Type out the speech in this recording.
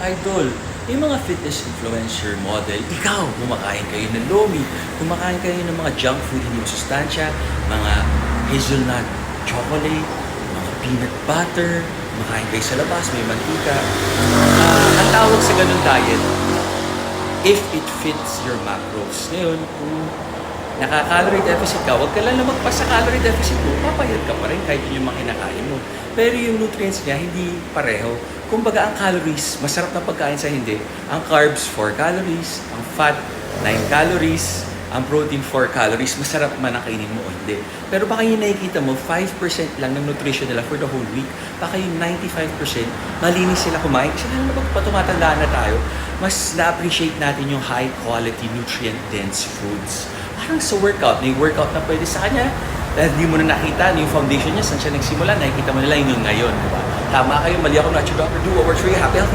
Idol, yung mga fitness influencer model, ikaw, kumakain kayo ng lomi, kumakain kayo ng mga junk food, hindi masustansya, mga hazelnut chocolate, mga peanut butter, kumakain kayo sa labas, may mantika. Ang tawag sa ganung diet, if it fits your macros. Ngayon, kung naka-calorie deficit ka, huwag ka lang lumagpas sa calorie deficit mo, papayat ka pa rin kahit yun yung mga kinakain mo. Pero yung nutrients niya, hindi pareho. Kumbaga, ang calories, masarap na pagkain sa hindi. Ang carbs, 4 calories. Ang fat, 9 calories. Ang protein, 4 calories. Masarap man ang kainin mo o hindi. Pero baka yung nakikita mo, 5% lang ng nutrition nila for the whole week. Baka yung 95%, malinis sila kumain. Kasi alam mo ba, tumatandaan na tayo, mas na-appreciate natin yung high-quality, nutrient-dense foods. Parang sa workout, may workout na pwede sa kanya. Dahil di mo na nakita yung foundation niya, saan siya nagsimula, nakikita mo nila yung ngayon, di ba? Tama kayo, mali ako, not your doctor. Do what works for you, happy, healthy.